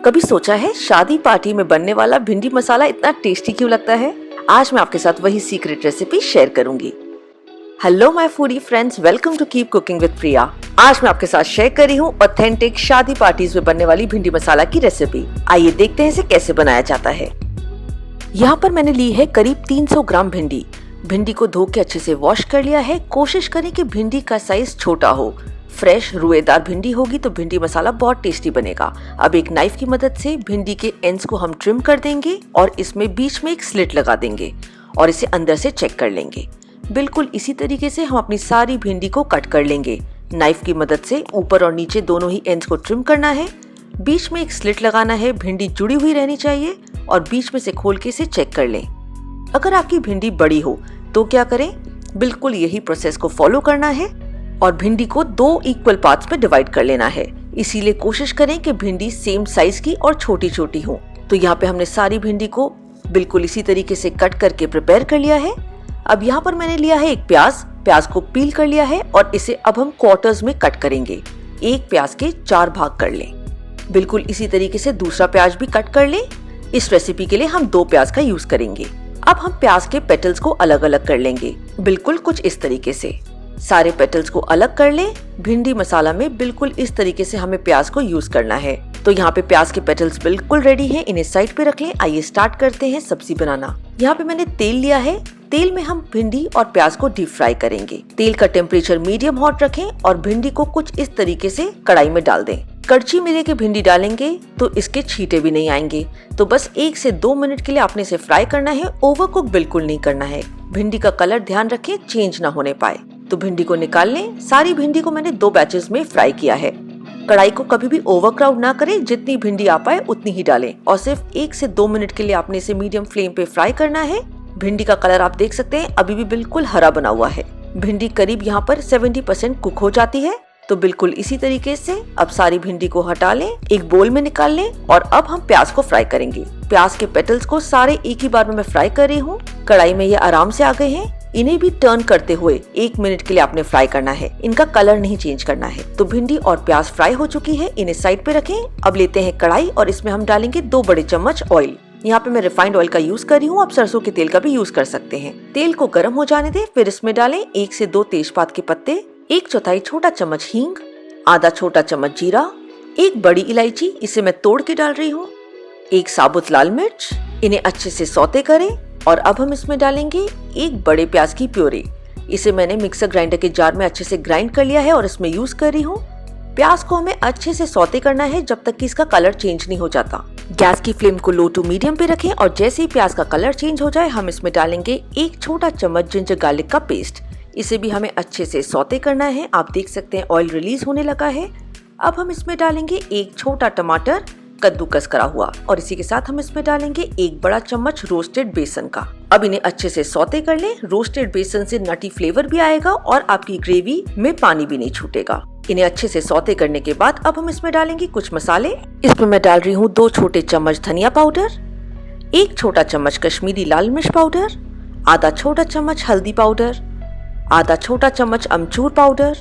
कभी सोचा है शादी पार्टी में बनने वाला भिंडी मसाला इतना टेस्टी क्यों लगता है? आज मैं आपके साथ वही सीक्रेट रेसिपी शेयर करूंगी। Hello my foodie friends, welcome to keep cooking with Priya. आज मैं आपके साथ शेयर कर रही हूँ ऑथेंटिक शादी पार्टीज में बनने वाली भिंडी मसाला की रेसिपी। आइए देखते हैं इसे कैसे बनाया जाता है। यहाँ पर मैंने ली है करीब 300 ग्राम भिंडी। भिंडी को धो के अच्छे से वॉश कर लिया है। कोशिश करें कि भिंडी का साइज छोटा हो। फ्रेश रुएदार भिंडी होगी तो भिंडी मसाला बहुत टेस्टी बनेगा। अब एक नाइफ की मदद से भिंडी के एंड्स को हम ट्रिम कर देंगे और इसमें बीच में एक स्लिट लगा देंगे और इसे अंदर से चेक कर लेंगे। बिल्कुल इसी तरीके से हम अपनी सारी भिंडी को कट कर लेंगे। नाइफ की मदद से ऊपर और नीचे दोनों ही एंड्स को ट्रिम करना है। बीच में एक स्लिट लगाना है। भिंडी जुड़ी हुई रहनी चाहिए और बीच में से खोल के इसे चेक कर लें। अगर आपकी भिंडी बड़ी हो तो क्या करें? बिल्कुल यही प्रोसेस को फॉलो करना है और भिंडी को 2 इक्वल पार्ट्स में डिवाइड कर लेना है। इसीलिए कोशिश करें कि भिंडी सेम साइज की और छोटी छोटी हो। तो यहाँ पे हमने सारी भिंडी को बिल्कुल इसी तरीके से कट करके प्रिपेयर कर लिया है। अब यहाँ पर मैंने लिया है एक प्याज को पील कर लिया है और इसे अब हम क्वार्टर्स में कट करेंगे। एक प्याज के 4 भाग कर लें। बिल्कुल इसी तरीके से दूसरा प्याज भी कट कर लें। इस रेसिपी के लिए हम 2 प्याज का यूज करेंगे। अब हम प्याज के पेटल्स को अलग अलग कर लेंगे, बिल्कुल कुछ इस तरीके से। सारे पेटल्स को अलग कर लें। भिंडी मसाला में बिल्कुल इस तरीके से हमें प्याज को यूज करना है। तो यहाँ पे प्याज के पेटल्स बिल्कुल रेडी हैं, इन्हें साइड पे रख लें। आइए स्टार्ट करते हैं सब्जी बनाना। यहाँ पे मैंने तेल लिया है। तेल में हम भिंडी और प्याज को डीप फ्राई करेंगे। तेल का टेम्परेचर मीडियम हॉट रखें और भिंडी को कुछ इस तरीके से कढ़ाई में डाल दें। कड़छी में लेके भिंडी डालेंगे तो इसके छींटे भी नहीं आएंगे। तो बस 1 से 2 मिनट के लिए आपने इसे फ्राई करना है। ओवरकुक बिल्कुल नहीं करना है। भिंडी का कलर ध्यान रखें चेंज ना होने पाए। तो भिंडी को निकाल लें। सारी भिंडी को मैंने 2 बैचेस में फ्राई किया है। कढ़ाई को कभी भी ओवरक्राउड ना करें, जितनी भिंडी आ पाए उतनी ही डालें और सिर्फ 1 से 2 मिनट के लिए आपने इसे मीडियम फ्लेम पे फ्राई करना है। भिंडी का कलर आप देख सकते हैं अभी भी बिल्कुल हरा बना हुआ है। भिंडी करीब यहाँ पर 70% कुक हो जाती है। तो बिल्कुल इसी तरीके से अब सारी भिंडी को हटा लें, एक बोल में निकाल लें और अब हम प्याज को फ्राई करेंगे। प्याज के पेटल्स को सारे एक ही बार में मैं फ्राई कर रही हूँ। कढ़ाई में ये आराम से आ गए हैं। इन्हें भी टर्न करते हुए 1 मिनट के लिए आपने फ्राई करना है। इनका कलर नहीं चेंज करना है। तो भिंडी और प्याज फ्राई हो चुकी है, इन्हें साइड पे रखें। अब लेते हैं कढ़ाई और इसमें हम डालेंगे 2 बड़े चम्मच ऑयल। यहाँ पे मैं रिफाइंड ऑयल का यूज कर रही हूँ, आप सरसों के तेल का भी यूज कर सकते हैं। तेल को गर्म हो जाने दें, फिर इसमें डालें 1 से 2 तेजपात के पत्ते, 1/4 छोटा चम्मच हींग, आधा छोटा चम्मच जीरा, 1 बड़ी इलायची, इसे मैं तोड़ के डाल रही हूँ, 1 साबुत लाल मिर्च। इन्हें अच्छे से सौते करें और अब हम इसमें डालेंगे 1 बड़े प्याज की प्योरी। इसे मैंने मिक्सर ग्राइंडर के जार में अच्छे से ग्राइंड कर लिया है और इसमें यूज कर रही हूँ। प्याज को हमें अच्छे से सौते करना है जब तक कि इसका कलर चेंज नहीं हो जाता। गैस की फ्लेम को लो टू मीडियम पे रखें और जैसे ही प्याज का कलर चेंज हो जाए हम इसमें डालेंगे 1 छोटा चम्मच जिंजर गार्लिक का पेस्ट। इसे भी हमें अच्छे से सौते करना है। आप देख सकते हैं ऑयल रिलीज होने लगा है। अब हम इसमें डालेंगे 1 छोटा टमाटर कद्दूकस करा हुआ और इसी के साथ हम इसमें डालेंगे 1 बड़ा चम्मच रोस्टेड बेसन का। अब इन्हें अच्छे से सौते कर लें। रोस्टेड बेसन से नटी फ्लेवर भी आएगा और आपकी ग्रेवी में पानी भी नहीं छूटेगा। इन्हें अच्छे से सौते करने के बाद अब हम इसमें डालेंगे कुछ मसाले। इसमें मैं डाल रही हूँ 2 छोटे चम्मच धनिया पाउडर, 1 छोटा चम्मच कश्मीरी लाल मिर्च पाउडर, आधा छोटा चम्मच हल्दी पाउडर, आधा छोटा चम्मच अमचूर पाउडर,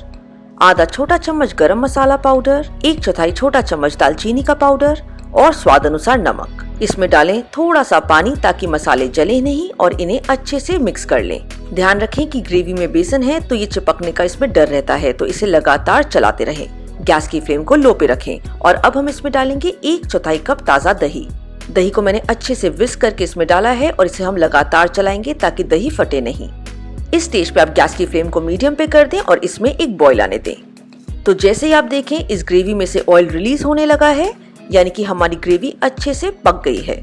आधा छोटा चम्मच गरम मसाला पाउडर, 1/4 छोटा चम्मच दालचीनी का पाउडर और स्वाद अनुसार नमक। इसमें डालें थोड़ा सा पानी ताकि मसाले जले नहीं और इन्हें अच्छे से मिक्स कर लें। ध्यान रखें कि ग्रेवी में बेसन है तो ये चिपकने का इसमें डर रहता है, तो इसे लगातार चलाते रहें। गैस की फ्लेम को लो पे रखें और अब हम इसमें डालेंगे 1/4 कप ताज़ा दही। दही को मैंने अच्छे से विस्क करके इसमें डाला है और इसे हम लगातार चलाएंगे ताकि दही फटे नहीं। इस स्टेज पे आप गैस की फ्लेम को मीडियम पे कर दें और इसमें एक बॉईल आने दें। तो जैसे ही आप देखें इस ग्रेवी में से ऑयल रिलीज होने लगा है, यानी कि हमारी ग्रेवी अच्छे से पक गई है।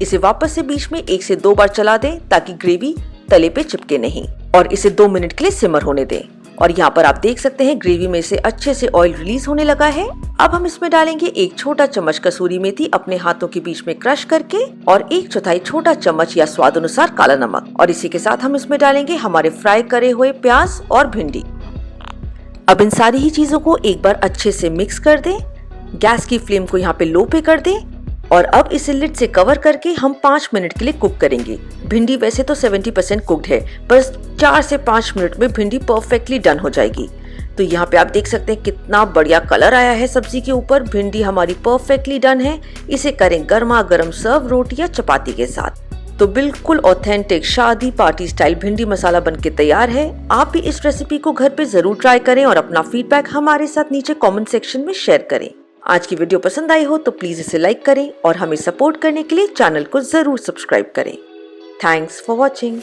इसे वापस से बीच में 1 से 2 बार चला दें ताकि ग्रेवी तले पे चिपके नहीं और इसे 2 मिनट के लिए सिमर होने दें। और यहाँ पर आप देख सकते हैं ग्रेवी में से अच्छे से ऑयल रिलीज होने लगा है। अब हम इसमें डालेंगे 1 छोटा चम्मच कसूरी मेथी अपने हाथों के बीच में क्रश करके और 1/4 छोटा चम्मच या स्वाद अनुसार काला नमक। और इसी के साथ हम इसमें डालेंगे हमारे फ्राई करे हुए प्याज और भिंडी। अब इन सारी ही चीजों को एक बार अच्छे से मिक्स कर दें। गैस की फ्लेम को यहाँ पे लो पे कर दें और अब इसे लिड से कवर करके हम 5 मिनट के लिए कुक करेंगे। भिंडी वैसे तो 70% कुक्ड है, बस 4 से 5 मिनट में भिंडी परफेक्टली डन हो जाएगी। तो यहाँ पे आप देख सकते हैं कितना बढ़िया कलर आया है सब्जी के ऊपर। भिंडी हमारी परफेक्टली डन है। इसे करें गर्मा गर्म सर्व रोटी या चपाती के साथ। तो बिल्कुल ऑथेंटिक शादी पार्टी स्टाइल भिंडी मसाला बनके तैयार है। आप भी इस रेसिपी को घर पे जरूर ट्राई करें और अपना फीडबैक हमारे साथ नीचे कमेंट सेक्शन में शेयर करें। आज की वीडियो पसंद आई हो तो प्लीज इसे लाइक करें और हमें सपोर्ट करने के लिए चैनल को जरूर सब्सक्राइब करें। Thanks for watching.